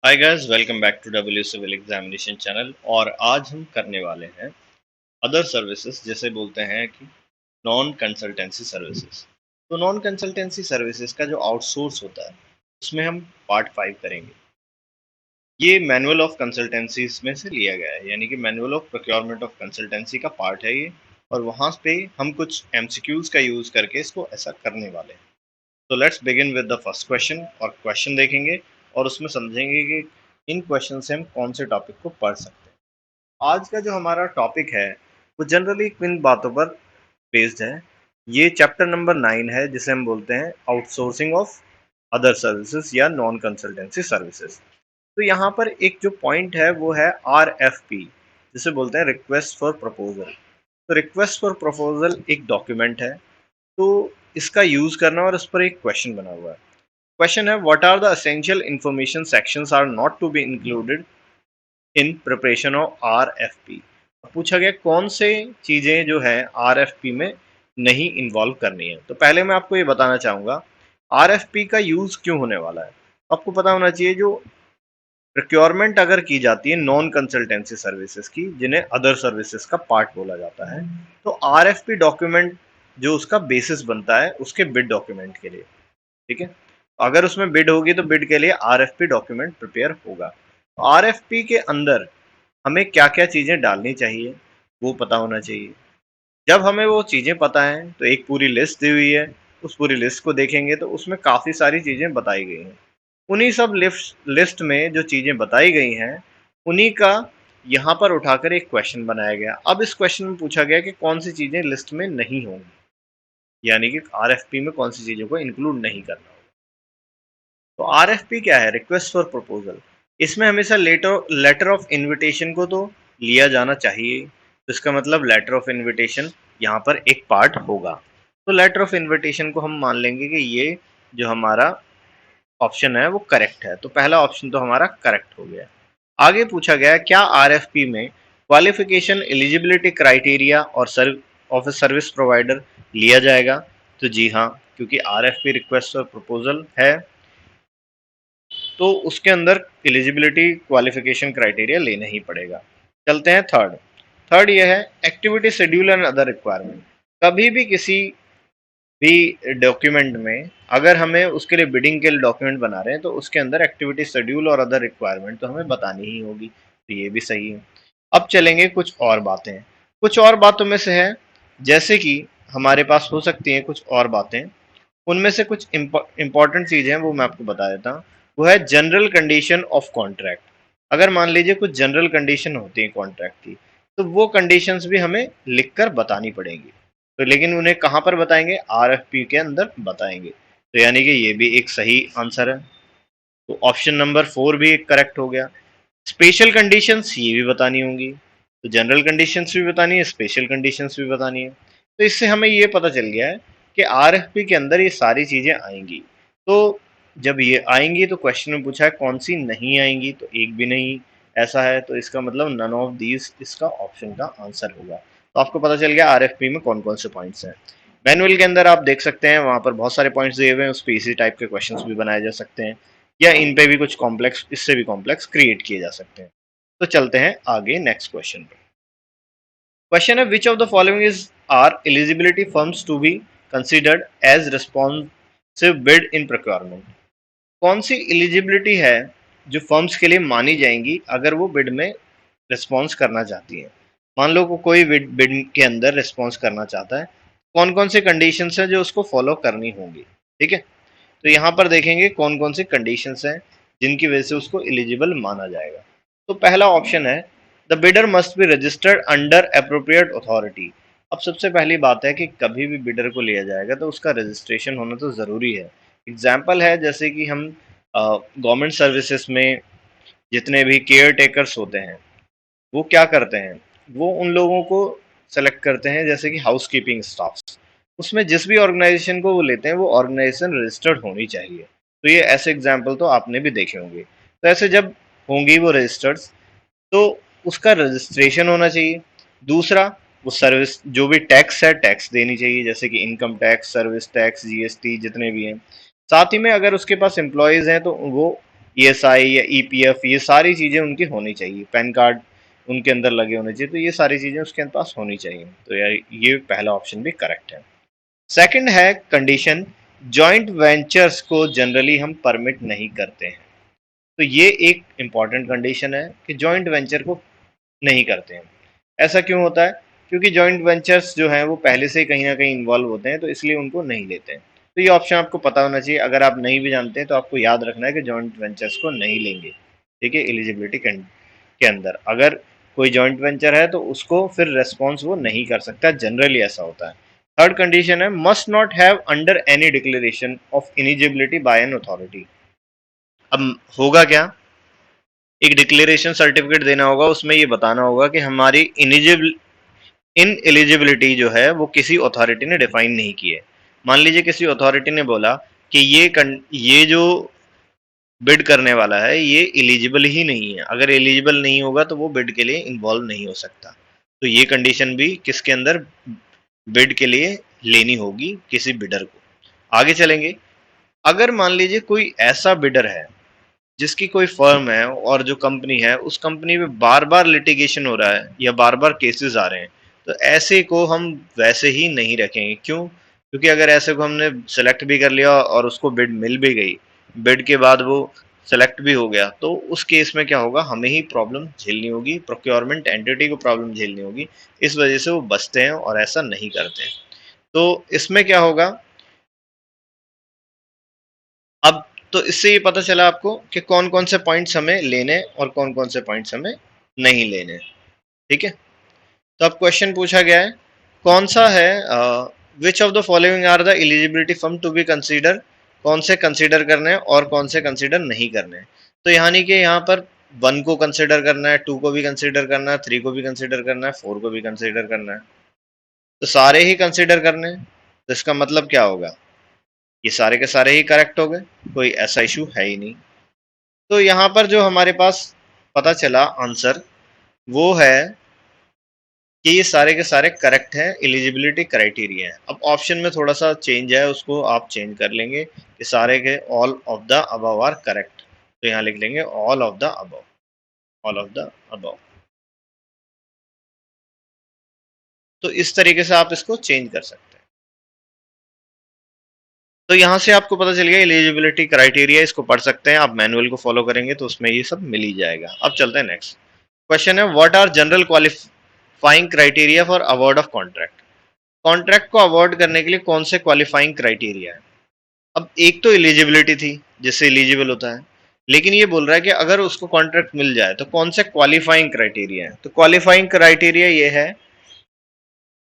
Hi guys, welcome back to W civil examination channel. और आज हम करने वाले हैं अदर सर्विसेज, जिसे बोलते हैं कि नॉन कंसल्टेंसी सर्विसेज। तो नॉन कंसल्टेंसी सर्विसेज का जो आउटसोर्स होता है उसमें हम पार्ट 5 करेंगे। ये मैनुअल ऑफ कंसल्टेंसी में से लिया गया है, यानी कि manual of procurement of consultancy का पार्ट है ये। और वहाँ पे हम कुछ एमसीक्यूज का यूज करके इसको ऐसा करने वाले हैं। तो let's begin with the first question, और क्वेश्चन देखेंगे और उसमें समझेंगे कि इन क्वेश्चन से हम कौन से टॉपिक को पढ़ सकते हैं। आज का जो हमारा टॉपिक है वो जनरली किन बातों पर बेस्ड है। ये चैप्टर नंबर 9 है, जिसे हम बोलते हैं आउटसोर्सिंग ऑफ अदर सर्विसेज या नॉन कंसल्टेंसी सर्विसेज। तो यहाँ पर एक जो पॉइंट है वो है RFP, जिसे बोलते हैं रिक्वेस्ट फॉर प्रपोजल। तो रिक्वेस्ट फॉर प्रपोजल एक डॉक्यूमेंट है, तो इसका यूज करना, और इस पर एक क्वेश्चन बना हुआ है। क्वेश्चन है, what are the essential information sections are not to be included in preparation of RFP। पूछा गया कौन से चीजें जो है RFP में नहीं इन्वॉल्व करनी है। तो पहले मैं आपको ये बताना चाहूंगा RFP का यूज क्यों होने वाला है। आपको पता होना चाहिए, जो प्रोक्योरमेंट अगर की जाती है नॉन कंसल्टेंसी सर्विसेज की, जिन्हें अदर सर्विसेज का पार्ट बोला जाता है, तो RFP डॉक्यूमेंट जो उसका बेसिस बनता है उसके बिड डॉक्यूमेंट के लिए। ठीक है, अगर उसमें बिड होगी तो बिड के लिए RFP डॉक्यूमेंट प्रिपेयर होगा। RFP के अंदर हमें क्या क्या चीजें डालनी चाहिए वो पता होना चाहिए। जब हमें वो चीजें पता है तो एक पूरी लिस्ट दी हुई है, उस पूरी लिस्ट को देखेंगे तो उसमें काफी सारी चीजें बताई गई हैं। उन्हीं सब लिस्ट में जो चीजें बताई गई हैं उन्हीं का यहाँ पर उठाकर एक क्वेश्चन बनाया गया। अब इस क्वेश्चन में पूछा गया कि कौन सी चीजें लिस्ट में नहीं होंगी, यानी कि RFP में कौन सी चीजों को इंक्लूड नहीं करना होगा। तो RFP क्या है? Request for proposal. इसमें हमेशा लेटर ऑफ इनविटेशन को तो लिया जाना चाहिए, तो इसका मतलब लेटर ऑफ इनविटेशन यहाँ पर एक पार्ट होगा। तो लेटर ऑफ इनविटेशन को हम मान लेंगे कि ये जो हमारा ऑप्शन है वो करेक्ट है। तो पहला ऑप्शन तो हमारा करेक्ट हो गया। आगे पूछा गया, क्या RFP में क्वालिफिकेशन एलिजिबिलिटी क्राइटेरिया और ऑफ सर्विस प्रोवाइडर लिया जाएगा? तो जी हाँ, क्योंकि RFP रिक्वेस्ट और प्रपोजल है तो उसके अंदर एलिजिबिलिटी क्वालिफिकेशन क्राइटेरिया लेना ही पड़ेगा। चलते हैं थर्ड। थर्ड ये है activity schedule and other requirement. कभी भी किसी भी डॉक्यूमेंट में अगर हमें उसके लिए बिडिंग के लिए डॉक्यूमेंट बना रहे हैं तो उसके अंदर एक्टिविटी शेड्यूल और अदर रिक्वायरमेंट तो हमें बतानी ही होगी, तो ये भी सही है। अब चलेंगे कुछ और बातें। कुछ और बातों में से है, जैसे कि हमारे पास हो सकती हैं कुछ और बातें, उनमें से कुछ इंपॉर्टेंट चीजें हैं वो मैं आपको बता देता हूँ। वो है जनरल कंडीशन ऑफ कॉन्ट्रैक्ट। अगर मान लीजिए कुछ जनरल कंडीशन होती है कॉन्ट्रैक्ट की, तो वो कंडीशंस भी हमें लिखकर बतानी पड़ेंगी। तो लेकिन उन्हें कहाँ पर बताएंगे? RFP के अंदर बताएंगे। तो यानी कि ये भी एक सही आंसर है। तो ऑप्शन नंबर 4 भी एक करेक्ट हो गया। स्पेशल कंडीशंस ये भी बतानी होंगी, तो जनरल कंडीशंस भी बतानी है, स्पेशल कंडीशंस भी बतानी है। तो इससे हमें ये पता चल गया है कि RFP के अंदर ये सारी चीजें आएंगी। तो जब ये आएंगी तो क्वेश्चन में पूछा है कौन सी नहीं आएंगी, तो एक भी नहीं ऐसा है, तो इसका मतलब नन ऑफ दीज इसका ऑप्शन का आंसर होगा। तो आपको पता चल गया RFP में कौन कौन से पॉइंट्स हैं। मैनुअल के अंदर आप देख सकते हैं, वहां पर बहुत सारे पॉइंट्स दिए हुए हैं, उस पर इसी टाइप के क्वेश्चंस भी बनाए जा सकते हैं, या इन पे भी कुछ कॉम्प्लेक्स, इससे भी कॉम्प्लेक्स क्रिएट किए जा सकते हैं। तो चलते हैं आगे नेक्स्ट क्वेश्चन पे। क्वेश्चन है, which of the following is are eligibility firms to be considered as responsive bid in procurement. कौन सी एलिजिबिलिटी है जो फर्म्स के लिए मानी जाएंगी अगर वो बिड में रिस्पॉन्स करना चाहती है। मान लो को कोई बिड के अंदर रिस्पॉन्स करना चाहता है, कौन कौन से कंडीशंस हैं जो उसको फॉलो करनी होंगी। ठीक है, तो यहाँ पर देखेंगे कौन कौन से कंडीशंस हैं जिनकी वजह से उसको एलिजिबल माना जाएगा। तो पहला ऑप्शन है, the bidder must be registered under appropriate authority. अब सबसे पहली बात है कि कभी भी बिडर को लिया जाएगा तो उसका रजिस्ट्रेशन होना तो ज़रूरी है। एग्जाम्पल है, जैसे कि हम गवर्नमेंट सर्विसेज में जितने भी केयर टेकर्स होते हैं वो क्या करते हैं, वो उन लोगों को सेलेक्ट करते हैं, जैसे कि हाउस कीपिंग स्टाफ। उसमें जिस भी ऑर्गेनाइजेशन को वो लेते हैं वो ऑर्गेनाइजेशन रजिस्टर्ड होनी चाहिए। तो ये ऐसे एग्जाम्पल तो आपने भी देखे होंगे। तो ऐसे जब होंगी वो रजिस्टर्ड, तो उसका रजिस्ट्रेशन होना चाहिए। दूसरा, वो सर्विस जो भी टैक्स है टैक्स देनी चाहिए, जैसे कि income tax, service tax, GST जितने भी हैं। साथ ही में अगर उसके पास एम्प्लॉयज़ हैं तो वो ईएसआई या ईपीएफ, ये सारी चीज़ें उनकी होनी चाहिए, पैन कार्ड उनके अंदर लगे होने चाहिए, तो ये सारी चीज़ें उसके पास होनी चाहिए। तो यार ये पहला ऑप्शन भी करेक्ट है। सेकंड है कंडीशन, जॉइंट वेंचर्स को जनरली हम परमिट नहीं करते हैं। तो ये एक इम्पॉर्टेंट कंडीशन है कि जॉइंट वेंचर को नहीं करते हैं। ऐसा क्यों होता है? क्योंकि जॉइंट वेंचर्स जो हैं वो पहले से ही कहीं ना कहीं इन्वॉल्व होते हैं, तो इसलिए उनको नहीं लेते हैं। तो ये ऑप्शन आपको पता होना चाहिए। अगर आप नहीं भी जानते हैं तो आपको याद रखना है कि जॉइंट वेंचर्स को नहीं लेंगे, ठीक है, एलिजिबिलिटी के अंदर। अगर कोई जॉइंट वेंचर है तो उसको फिर रेस्पॉन्स वो नहीं कर सकता, जनरली ऐसा होता है। थर्ड कंडीशन है, must not have under any declaration of ineligibility by an authority. अब होगा क्या, एक डिक्लेरेशन सर्टिफिकेट देना होगा, उसमें ये बताना होगा कि हमारी इन एलिजिबिलिटी जो है वो किसी अथॉरिटी ने डिफाइन नहीं की है। मान लीजिए किसी अथॉरिटी ने बोला कि ये जो बिड करने वाला है ये एलिजिबल ही नहीं है, अगर एलिजिबल नहीं होगा तो वो बिड के लिए इन्वॉल्व नहीं हो सकता। तो ये कंडीशन भी किसके अंदर, बिड के लिए लेनी होगी किसी बिडर को। आगे चलेंगे, अगर मान लीजिए कोई ऐसा बिडर है जिसकी कोई फर्म है और जो कंपनी है उस कंपनी में बार बार लिटिगेशन हो रहा है या बार बार केसेस आ रहे हैं, तो ऐसे को हम वैसे ही नहीं रखेंगे। क्यों? क्योंकि अगर ऐसे को हमने सेलेक्ट भी कर लिया और उसको बिड मिल भी गई, बिड के बाद वो सेलेक्ट भी हो गया, तो उस केस में क्या होगा, हमें ही प्रॉब्लम झेलनी होगी, प्रोक्योरमेंट एंटिटी को प्रॉब्लम झेलनी होगी। इस वजह से वो बचते हैं और ऐसा नहीं करते हैं। तो इसमें क्या होगा, अब तो इससे ये पता चला आपको कि कौन कौन से पॉइंट्स हमें लेने और कौन कौन से पॉइंट्स हमें नहीं लेने, ठीक है। तो अब क्वेश्चन पूछा गया है, कौन सा है, which of the following are the eligibility form to be consider, कौन से कंसीडर करने हैं और कौन से कंसीडर नहीं करने हैं। तो यानी कि यहाँ पर 1 को कंसीडर करना है, 2 को भी कंसीडर करना है, 3 को भी कंसीडर करना है, 4 को भी कंसीडर करना है। तो सारे ही कंसीडर करने हैं, तो इसका मतलब क्या होगा, ये सारे के सारे ही करेक्ट हो गए, कोई ऐसा इशू है ही नहीं। तो यहाँ पर जो हमारे पास पता चला आंसर वो है कि ये सारे के सारे करेक्ट हैं, एलिजिबिलिटी क्राइटेरिया है। अब ऑप्शन में थोड़ा सा चेंज है, उसको आप चेंज कर लेंगे कि सारे के all of the above are correct. तो यहाँ लिख लेंगे all of the above, all of the above. तो इस तरीके से आप इसको चेंज कर सकते हैं। तो यहाँ से आपको पता चल गया एलिजिबिलिटी क्राइटेरिया, इसको पढ़ सकते हैं आप, मैनुअल को फॉलो करेंगे तो उसमें ये सब मिल ही जाएगा। अब चलते हैं नेक्स्ट क्वेश्चन है, what are general qualifying criteria for award of contract. Contract को अवार्ड करने के लिए कौन से क्वालिफाइंग क्राइटेरिया है। अब एक तो एलिजिबिलिटी थी, जिससे एलिजिबल होता है, लेकिन ये बोल रहा है कि अगर उसको कॉन्ट्रैक्ट मिल जाए तो कौन से क्वालिफाइंग क्राइटेरिया है। तो क्वालिफाइंग क्राइटेरिया ये है,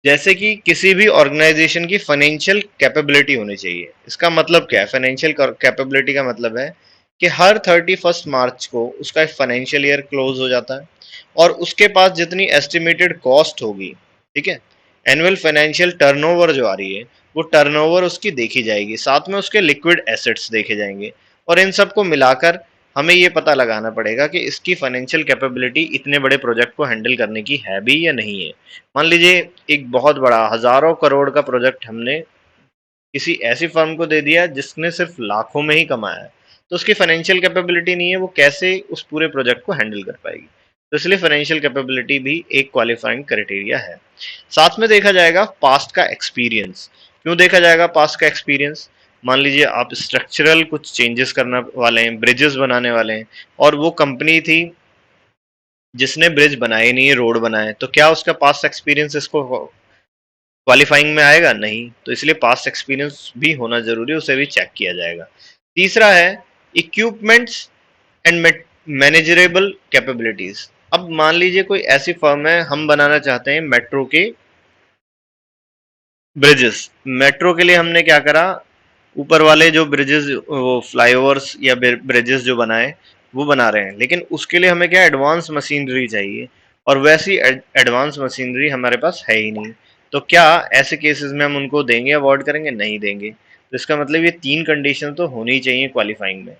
जैसे कि किसी भी ऑर्गेनाइजेशन की फाइनेंशियल कैपेबिलिटी होनी चाहिए। इसका मतलब क्या है, फाइनेंशियल कैपेबिलिटी का मतलब है कि हर 31 मार्च को उसका फाइनेंशियल ईयर क्लोज हो जाता है और उसके पास जितनी एस्टिमेटेड कॉस्ट होगी, ठीक है, एनुअल फाइनेंशियल टर्नओवर जो आ रही है, वो टर्नओवर उसकी देखी जाएगी, साथ में उसके लिक्विड एसेट्स देखे जाएंगे, और इन सबको मिलाकर हमें ये पता लगाना पड़ेगा कि इसकी फाइनेंशियल कैपेबिलिटी इतने बड़े प्रोजेक्ट को हैंडल करने की है भी या नहीं है। मान लीजिए एक बहुत बड़ा हजारों करोड़ का प्रोजेक्ट हमने किसी ऐसी फर्म को दे दिया जिसने सिर्फ लाखों में ही कमाया है, तो उसकी फाइनेंशियल कैपेबिलिटी नहीं है, वो कैसे उस पूरे प्रोजेक्ट को हैंडल कर पाएगी। तो इसलिए फाइनेंशियल कैपेबिलिटी भी एक क्वालिफाइंग क्राइटेरिया है। साथ में देखा जाएगा पास्ट का एक्सपीरियंस। क्यों देखा जाएगा पास्ट का एक्सपीरियंस? मान लीजिए आप स्ट्रक्चरल कुछ चेंजेस करने वाले हैं, ब्रिजेस बनाने वाले हैं, और वो कंपनी थी जिसने ब्रिज बनाए नहीं है, रोड बनाए, तो क्या उसका पास्ट एक्सपीरियंस इसको क्वालिफाइंग में आएगा? नहीं। तो इसलिए पास्ट एक्सपीरियंस भी होना जरूरी है, उसे भी चेक किया जाएगा। तीसरा है इक्विपमेंट्स एंड मैनेजरेबल कैपेबिलिटीज। अब मान लीजिए कोई ऐसी फर्म है, हम बनाना चाहते हैं मेट्रो के ब्रिजेस। मेट्रो के लिए हमने क्या करा, ऊपर वाले जो ब्रिजेस, वो फ्लाईओवर्स या ब्रिजेस जो बनाए वो बना रहे हैं, लेकिन उसके लिए हमें क्या एडवांस मशीनरी चाहिए, और वैसी एडवांस मशीनरी हमारे पास है ही नहीं। तो क्या ऐसे केसेस में हम उनको देंगे, अवॉर्ड करेंगे? नहीं देंगे। तो इसका मतलब ये 3 कंडीशन तो होनी ही चाहिए क्वालिफाइंग में।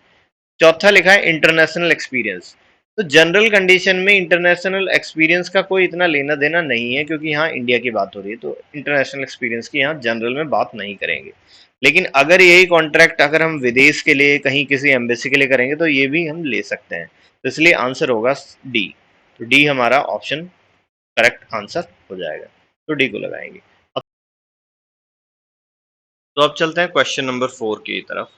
चौथा लिखा है इंटरनेशनल एक्सपीरियंस। तो जनरल कंडीशन में इंटरनेशनल एक्सपीरियंस का कोई इतना लेना देना नहीं है, क्योंकि यहाँ इंडिया की बात हो रही है, तो इंटरनेशनल एक्सपीरियंस की यहाँ जनरल में बात नहीं करेंगे। लेकिन अगर यही कॉन्ट्रैक्ट अगर हम विदेश के लिए कहीं किसी एम्बेसी के लिए करेंगे तो ये भी हम ले सकते हैं। तो इसलिए आंसर होगा डी। तो डी हमारा ऑप्शन करेक्ट आंसर हो जाएगा। तो डी को लगाएंगे। तो अब चलते हैं क्वेश्चन नंबर 4 की तरफ।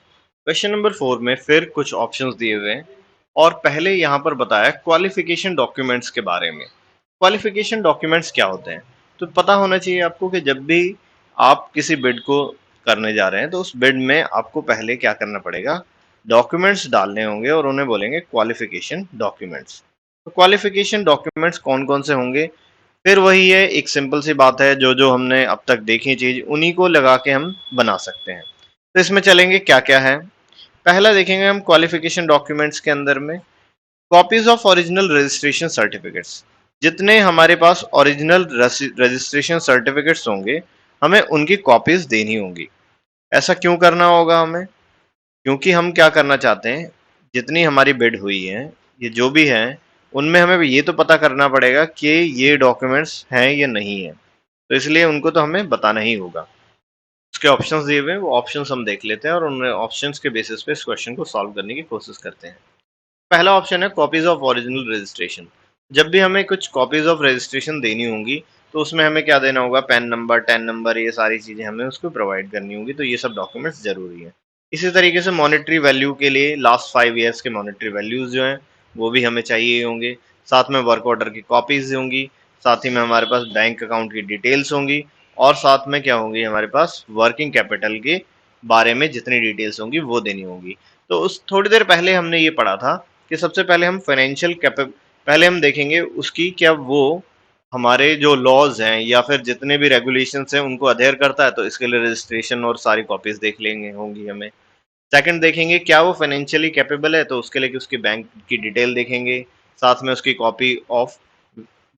क्वेश्चन नंबर 4 में फिर कुछ ऑप्शंस दिए हुए हैं और पहले यहाँ पर बताया क्वालिफिकेशन डॉक्यूमेंट्स के बारे में। क्वालिफिकेशन डॉक्यूमेंट्स क्या होते हैं? तो पता होना चाहिए आपको कि जब भी आप किसी बिड को करने जा रहे हैं तो उस बिड में आपको पहले क्या करना पड़ेगा, डॉक्यूमेंट्स डालने होंगे और उन्हें बोलेंगे क्वालिफिकेशन डॉक्यूमेंट्स। तो क्वालिफिकेशन डॉक्यूमेंट्स कौन कौन से होंगे? फिर वही है, एक सिंपल सी बात है, जो जो हमने अब तक देखी चीज उन्हीं को लगा के हम बना सकते हैं। तो इसमें चलेंगे क्या क्या है। पहला देखेंगे हम क्वालिफिकेशन डॉक्यूमेंट्स के अंदर में copies of original registration certificates. जितने हमारे पास ओरिजिनल रजिस्ट्रेशन सर्टिफिकेट्स होंगे हमें उनकी कॉपीज देनी होंगी। ऐसा क्यों करना होगा हमें? क्योंकि हम क्या करना चाहते हैं, जितनी हमारी बिड हुई है, ये जो भी है, उनमें हमें ये तो पता करना पड़ेगा कि ये डॉक्यूमेंट्स हैं या नहीं है। तो इसलिए उनको तो हमें बताना ही होगा। उसके ऑप्शंस दिए हुए हैं, वो ऑप्शंस हम देख लेते हैं और उन ऑप्शंस के बेसिस पे इस क्वेश्चन को सॉल्व करने की कोशिश करते हैं। पहला ऑप्शन है कॉपीज ऑफ ओरिजिनल रजिस्ट्रेशन। जब भी हमें कुछ कॉपीज ऑफ रजिस्ट्रेशन देनी होंगी तो उसमें हमें क्या देना होगा, पैन नंबर, टैन नंबर, ये सारी चीजें हमें उसको प्रोवाइड करनी होगी। तो ये सब डॉक्यूमेंट्स जरूरी है। इसी तरीके से मॉनेटरी वैल्यू के लिए लास्ट 5 ईयर्स के मॉनेटरी वैल्यूज जो हैं वो भी हमें चाहिए होंगे। साथ में वर्क ऑर्डर की कॉपीज होंगी, साथ ही में हमारे पास बैंक अकाउंट की डिटेल्स होंगी और साथ में क्या होंगी, हमारे पास वर्किंग कैपिटल के बारे में जितनी डिटेल्स होंगी वो देनी होंगी। तो उस थोड़ी देर पहले हमने ये पढ़ा था कि सबसे पहले हम फाइनेंशियल पहले हम देखेंगे उसकी क्या वो हमारे जो लॉज हैं या फिर जितने भी रेगुलेशंस हैं उनको अडेयर करता है। तो इसके लिए रजिस्ट्रेशन और सारी कॉपीज देख लेंगे होंगी हमें। सेकंड देखेंगे क्या वो फाइनेंशियली कैपेबल है, तो उसके लिए कि उसकी बैंक की डिटेल देखेंगे, साथ में उसकी कॉपी ऑफ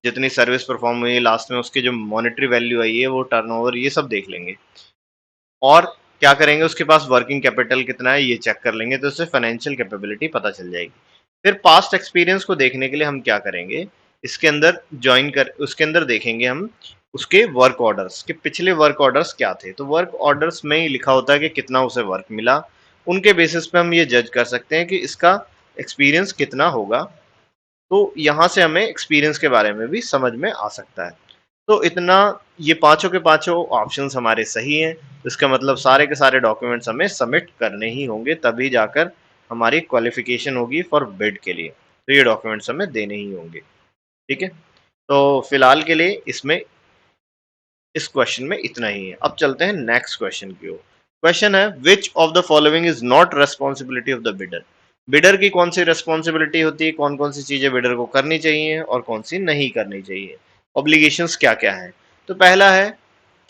जितनी सर्विस परफॉर्म हुई है, लास्ट में उसकी जो मॉनेटरी वैल्यू आई है, वो टर्नओवर, ये सब देख लेंगे। और क्या करेंगे, उसके पास वर्किंग कैपिटल कितना है ये चेक कर लेंगे, तो उससे फाइनेंशियल कैपेबिलिटी पता चल जाएगी। फिर पास्ट एक्सपीरियंस को देखने के लिए हम क्या करेंगे, इसके अंदर ज्वाइन कर उसके अंदर देखेंगे हम उसके वर्क ऑर्डर्स के पिछले वर्क ऑर्डर्स क्या थे। तो वर्क ऑर्डर्स में ही लिखा होता है कि कितना उसे वर्क मिला। उनके बेसिस पे हम ये जज कर सकते हैं कि इसका एक्सपीरियंस कितना होगा। तो यहाँ से हमें एक्सपीरियंस के बारे में भी समझ में आ सकता है। तो इतना, ये पांचों के पांचों ऑप्शंस हमारे सही हैं। तो इसका मतलब सारे के सारे डॉक्यूमेंट्स हमें सबमिट करने ही होंगे, तभी जाकर हमारी क्वालिफिकेशन होगी फॉर बिड के लिए। तो ये डॉक्यूमेंट्स हमें देने ही होंगे। ठीक है, तो फिलहाल के लिए इसमें इस क्वेश्चन में इतना ही है। अब चलते हैं नेक्स्ट क्वेश्चन की ओर। क्वेश्चन है which of the following is not responsibility of the bidder. Bidder की कौन सी रेस्पॉन्सिबिलिटी होती है, कौन कौन सी चीजें बिडर को करनी चाहिए और कौन सी नहीं करनी चाहिए, ऑब्लिगेशंस क्या क्या है। तो पहला है,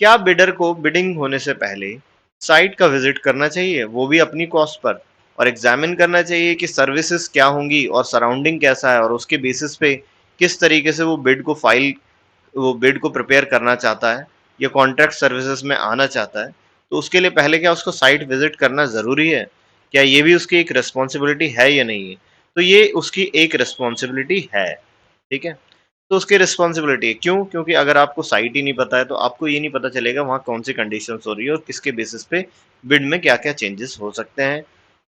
क्या बिडर को बिडिंग होने से पहले साइट का विजिट करना चाहिए, वो भी अपनी कॉस्ट पर, और एग्जामिन करना चाहिए कि सर्विसेज क्या होंगी और सराउंडिंग कैसा है, और उसके बेसिस पे किस तरीके से वो बिड को प्रिपेयर करना चाहता है या कॉन्ट्रैक्ट सर्विसेज में आना चाहता है। तो उसके लिए पहले क्या उसको साइट विजिट करना ज़रूरी है, क्या ये भी उसकी एक रिस्पॉन्सिबिलिटी है या नहीं है? तो ये उसकी एक रिस्पॉन्सिबिलिटी है। ठीक है, तो उसकी रिस्पॉन्सिबिलिटी है। क्यों? क्योंकि अगर आपको साइट ही नहीं पता है तो आपको ये नहीं पता चलेगा वहाँ कौन सी कंडीशंस हो रही है और किसके बेसिस पे बिड में क्या क्या चेंजेस हो सकते हैं।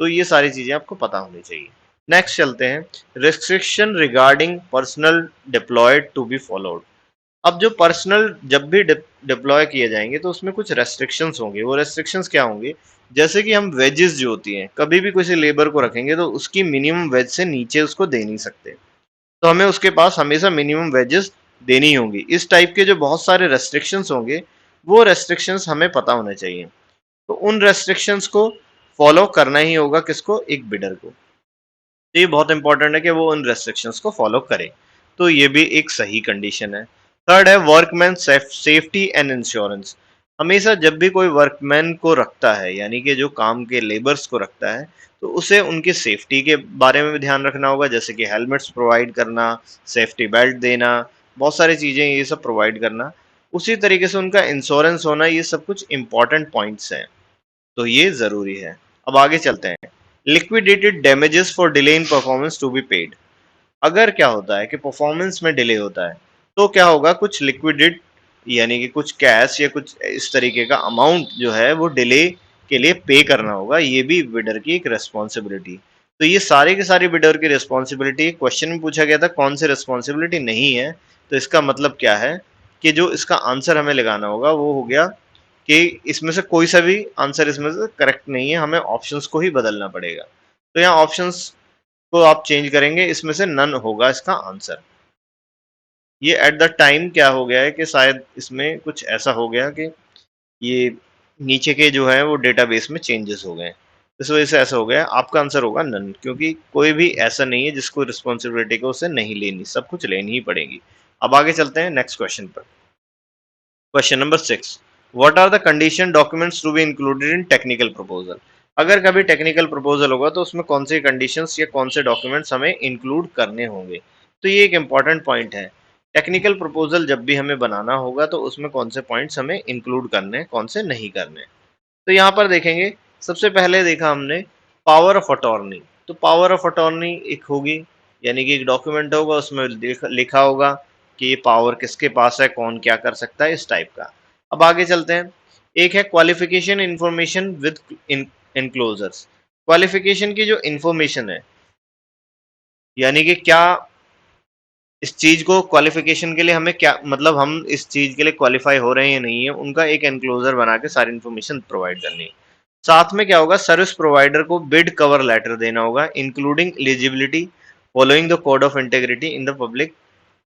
तो ये सारी चीज़ें आपको पता होनी चाहिए। नेक्स्ट चलते हैं, restriction regarding personal deployed to be followed. अब जो पर्सनल जब भी डिप्लॉय किए जाएंगे तो उसमें कुछ रेस्ट्रिक्शंस होंगे। वो रेस्ट्रिक्शंस क्या होंगे, जैसे कि हम वेजेस जो होती हैं, कभी भी किसी लेबर को रखेंगे तो उसकी मिनिमम वेज से नीचे उसको दे नहीं सकते। तो हमें उसके पास हमेशा मिनिमम वेजेस देनी होंगी। इस टाइप के जो बहुत सारे रेस्ट्रिक्शंस होंगे वो रेस्ट्रिक्शंस हमें पता होने चाहिए। तो उन रेस्ट्रिक्शंस को फॉलो करना ही होगा किसको, एक बिडर को। तो ये बहुत इंपॉर्टेंट है कि वो उन रेस्ट्रिक्शंस को फॉलो करे। तो ये भी एक सही कंडीशन है। थर्ड है वर्कमैन सेफ्टी एंड इंश्योरेंस। हमेशा जब भी कोई वर्कमैन को रखता है, यानी कि जो काम के लेबर्स को रखता है, तो उसे उनकी सेफ्टी के बारे में भी ध्यान रखना होगा, जैसे कि हेलमेट्स प्रोवाइड करना, सेफ्टी बेल्ट देना, बहुत सारी चीज़ें ये सब प्रोवाइड करना। उसी तरीके से उनका इंश्योरेंस होना, ये सब कुछ इंपॉर्टेंट पॉइंट्स हैं। तो ये ज़रूरी है। अब आगे चलते हैं, liquidated damages for delay in performance to be paid. अगर क्या होता है कि परफॉर्मेंस में डिले होता है तो क्या होगा, कुछ लिक्विडेट यानी कि कुछ कैश या कुछ इस तरीके का अमाउंट जो है वो डिले के लिए पे करना होगा, ये भी बिडर की एक रिस्पॉन्सिबिलिटी। तो ये सारे के सारे बिडर की रिस्पॉन्सिबिलिटी। क्वेश्चन में पूछा गया था कौन सी रिस्पॉन्सिबिलिटी नहीं है, तो इसका मतलब क्या है कि जो इसका आंसर हमें लगाना होगा वो हो गया कि इसमें से कोई सा भी आंसर इसमें से करेक्ट नहीं है, हमें ऑप्शंस को ही बदलना पड़ेगा। तो यहाँ ऑप्शंस को आप चेंज करेंगे, इसमें से नन होगा इसका आंसर। ये एट द टाइम क्या हो गया है कि शायद इसमें कुछ ऐसा हो गया कि ये नीचे के जो है वो डेटाबेस में चेंजेस हो गए, इस वजह से ऐसा हो गया है। आपका आंसर होगा नन, क्योंकि कोई भी ऐसा नहीं है जिसको रिस्पॉन्सिबिलिटी को उसे नहीं लेनी, सब कुछ लेनी ही पड़ेगी। अब आगे चलते हैं नेक्स्ट क्वेश्चन पर। Question number 6, what are the condition documents to be included in technical proposal. अगर कभी टेक्निकल प्रपोजल होगा तो उसमें कौन से कंडीशंस या कौन से डॉक्यूमेंट्स हमें इंक्लूड करने होंगे। तो ये एक इंपॉर्टेंट पॉइंट है। टेक्निकल प्रपोजल जब भी हमें बनाना होगा तो उसमें कौन से पॉइंट्स हमें इंक्लूड करने हैं, कौन से नहीं करने। तो यहाँ पर देखेंगे, सबसे पहले देखा हमने पावर ऑफ अटॉर्नी। तो पावर ऑफ अटॉर्नी एक होगी, यानी कि एक डॉक्यूमेंट होगा, उसमें लिखा होगा कि ये पावर किसके पास है, कौन क्या कर सकता है, इस टाइप का। अब आगे चलते हैं। एक है qualification information with enclosures. Qualification की जो इंफॉर्मेशन है, यानी कि क्या इस चीज को क्वालिफिकेशन के लिए हमें क्या मतलब, हम इस चीज के लिए क्वालिफाई हो रहे हैं या नहीं है, उनका एक एनक्लोजर बना के सारी इन्फॉर्मेशन प्रोवाइड करनी है। साथ में क्या होगा, सर्विस प्रोवाइडर को बिड कवर लेटर देना होगा including eligibility following the code of integrity in the public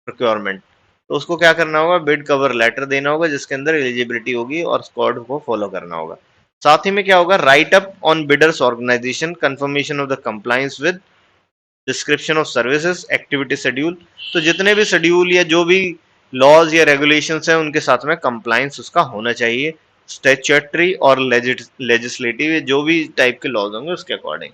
procurement. तो उसको क्या करना होगा, बिड कवर लेटर देना होगा जिसके अंदर एलिजिबिलिटी होगी और कोड को फॉलो करना होगा। साथ ही में क्या होगा, write up on bidders organisation confirmation of the compliance with description of services activity schedule. तो जितने भी शेड्यूल या जो भी लॉज या रेगुलेशंस हैं उनके साथ में कंप्लायंस उसका होना चाहिए, स्टैट्यूटरी और लेजिस्लेटिव जो भी टाइप के लॉज होंगे उसके अकॉर्डिंग।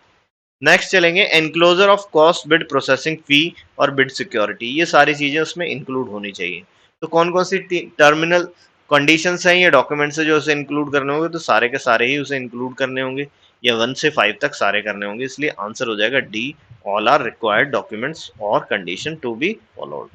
नेक्स्ट चलेंगे, enclosure of cost bid processing fee और बिड सिक्योरिटी। ये सारी चीजें उसमें इंक्लूड होनी चाहिए। तो कौन कौन सी टर्मिनल कंडीशंस हैं या डॉक्यूमेंट्स है जो उसे इंक्लूड करने होंगे, तो सारे के सारे ही उसे इंक्लूड करने होंगे, या 1 से 5 तक सारे करने होंगे। इसलिए आंसर हो जाएगा D, all are required documents और कंडीशन टू बी फॉलोड।